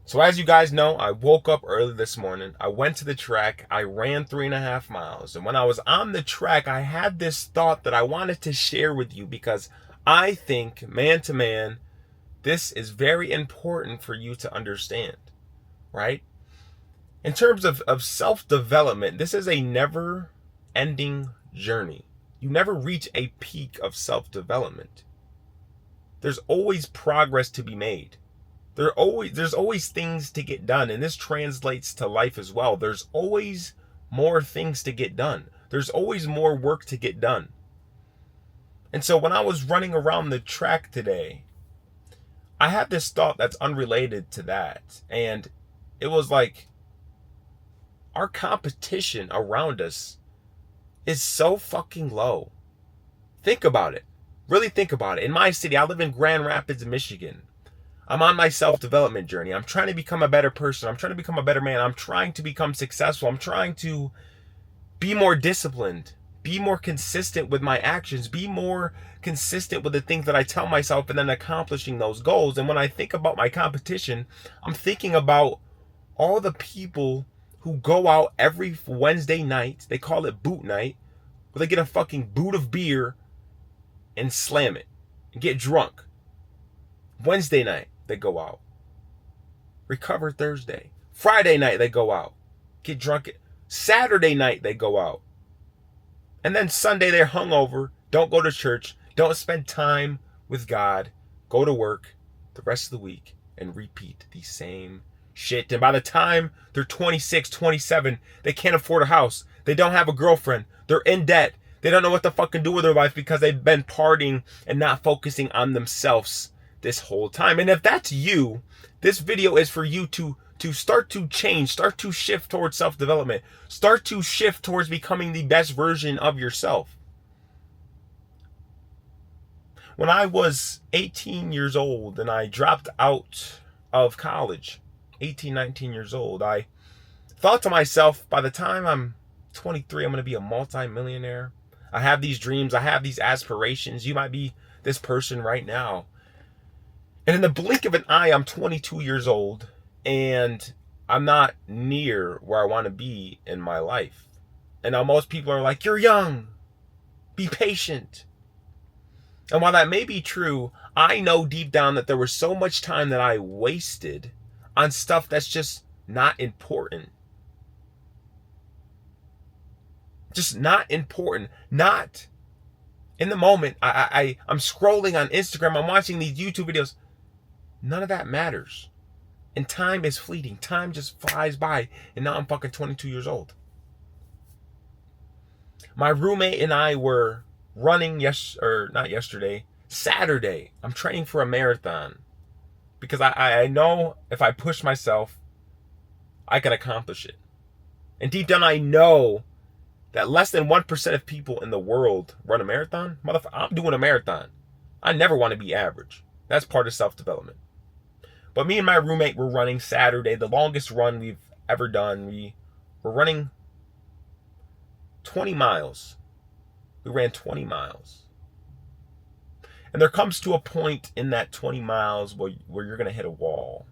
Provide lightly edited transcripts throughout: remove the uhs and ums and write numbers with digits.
So as you guys know, I woke up early this morning. I went to the track. I ran 3.5 miles. And when I was on the track, I had this thought that I wanted to share with you because I think, man to man, this is very important for you to understand, right? In terms of self-development, this is a never-ending journey. You never reach a peak of self-development. There's always progress to be made. There's always things to get done, and this translates to life as well. There's always more things to get done. There's always more work to get done. And so when I was running around the track today, I had this thought that's unrelated to that. And it was like, our competition around us is so fucking low. Think about it. Really think about it. In my city, I live in Grand Rapids, Michigan. I'm on my self-development journey. I'm trying to become a better person. I'm trying to become a better man. I'm trying to become successful. I'm trying to be more disciplined, be more consistent with my actions, be more consistent with the things that I tell myself, and then accomplishing those goals. And when I think about my competition, I'm thinking about all the people who go out every Wednesday night. They call it boot night, where they get a fucking boot of beer and slam it and get drunk. Wednesday night, they go out. Recover Thursday. Friday night, they go out. Get drunk. Saturday night, they go out. And then Sunday, they're hungover. Don't go to church. Don't spend time with God. Go to work the rest of the week and repeat the same shit. And by the time they're 26, 27, they can't afford a house. They don't have a girlfriend. They're in debt. They don't know what to fucking do with their life because they've been partying and not focusing on themselves this whole time. And if that's you, this video is for you to start to change, start to shift towards self-development, start to shift towards becoming the best version of yourself. When I was 18 years old and I dropped out of college, 18, 19 years old, I thought to myself, by the time I'm 23, I'm going to be a multi-millionaire. I have these dreams. I have these aspirations. You might be this person right now. And in the blink of an eye, I'm 22 years old and I'm not near where I want to be in my life. And now most people are like, you're young, be patient. And while that may be true, I know deep down that there was so much time that I wasted on stuff that's just not important. Just not important. Not in the moment. I'm scrolling on Instagram. I'm watching these YouTube videos. None of that matters. And time is fleeting. Time just flies by. And now I'm fucking 22 years old. My roommate and I were running Saturday. I'm training for a marathon. Because I know if I push myself, I can accomplish it. And deep down I know that less than 1% of people in the world run a marathon. Motherfucker, I'm doing a marathon. I never want to be average. That's part of self-development. But me and my roommate were running Saturday, the longest run we've ever done. We were running 20 miles. We ran 20 miles. And there comes to a point in that 20 miles where you're going to hit a wall.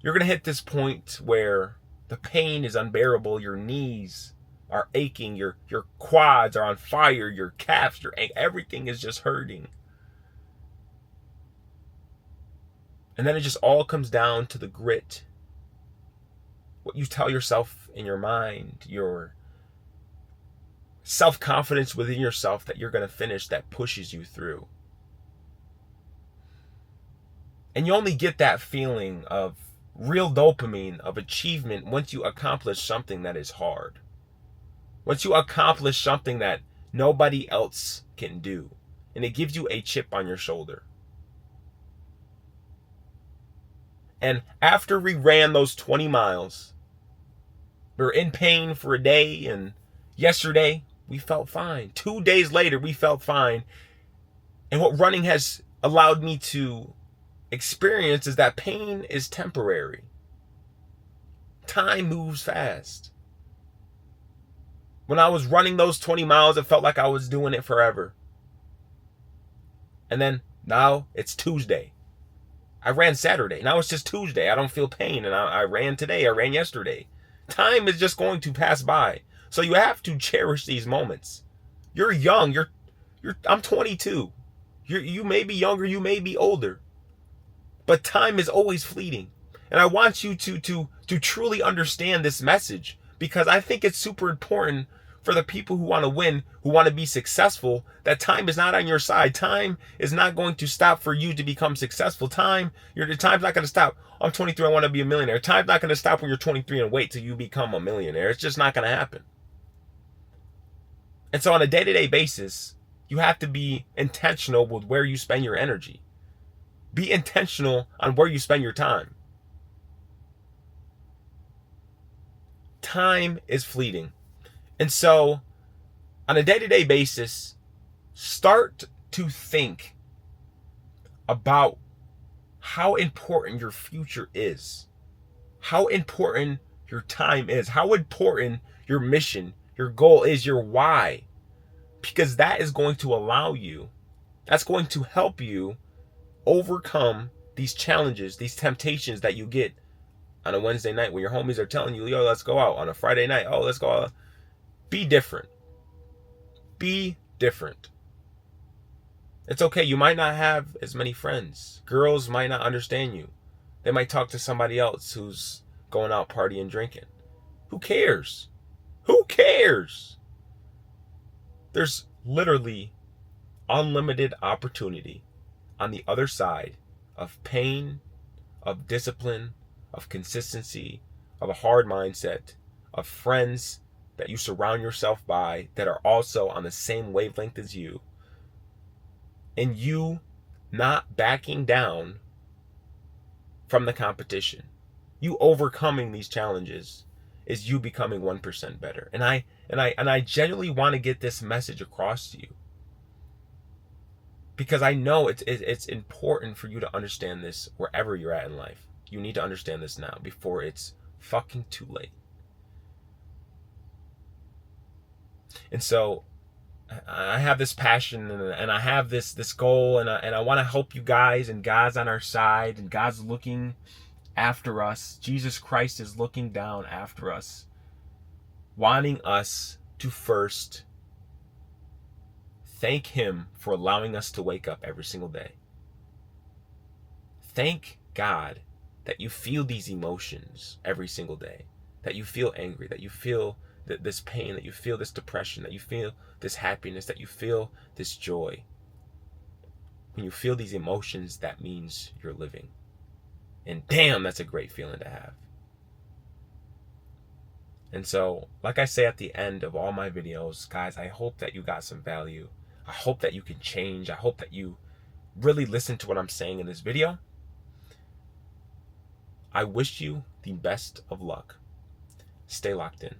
You're going to hit this point where the pain is unbearable. Your knees are aching. Your quads are on fire. Your calves, everything is just hurting. And then it just all comes down to the grit. What you tell yourself in your mind, your self-confidence within yourself that you're going to finish, that pushes you through. And you only get that feeling of real dopamine, of achievement, once you accomplish something that is hard. Once you accomplish something that nobody else can do. And it gives you a chip on your shoulder. And after we ran those 20 miles, we were in pain for a day, and yesterday we felt fine. 2 days later, we felt fine. And what running has allowed me to experience is that pain is temporary. Time moves fast. When I was running those 20 miles, it felt like I was doing it forever. And then now it's Tuesday. I ran Saturday. Now it's just Tuesday. I don't feel pain. And I ran today. I ran yesterday. Time is just going to pass by. So you have to cherish these moments. You're young. I'm 22. You may be younger. You may be older. But time is always fleeting. And I want you to truly understand this message, because I think it's super important for the people who want to win, who want to be successful, that time is not on your side. Time is not going to stop for you to become successful. Time's not going to stop. I'm 23, I want to be a millionaire. Time's not going to stop when you're 23 and wait till you become a millionaire. It's just not going to happen. And so on a day-to-day basis, you have to be intentional with where you spend your energy. Be intentional on where you spend your time. Time is fleeting. And so on a day-to-day basis, start to think about how important your future is, how important your time is, how important your mission, your goal is, your why, because that is going to allow you, that's going to help you overcome these challenges, these temptations that you get on a Wednesday night when your homies are telling you, yo, let's go out. On a Friday night, oh, let's go out. Be different. Be different. It's okay. You might not have as many friends. Girls might not understand you. They might talk to somebody else who's going out partying, drinking. Who cares? Who cares? There's literally unlimited opportunity on the other side of pain, of discipline, of consistency, of a hard mindset, of friends that you surround yourself by that are also on the same wavelength as you, and you not backing down from the competition. You overcoming these challenges is you becoming 1% better. And I genuinely want to get this message across to you, because I know it's important for you to understand this wherever you're at in life. You need to understand this now before it's fucking too late. And so I have this passion and I have this goal, and I want to help you guys, and God's on our side, and God's looking after us. Jesus Christ is looking down after us, wanting us to first thank Him for allowing us to wake up every single day. Thank God that you feel these emotions every single day, that you feel angry, that you feel this pain, that you feel this depression, that you feel this happiness, that you feel this joy. When you feel these emotions, that means you're living. And damn, that's a great feeling to have. And so, like I say at the end of all my videos, guys, I hope that you got some value. I hope that you can change. I hope that you really listen to what I'm saying in this video. I wish you the best of luck. Stay locked in.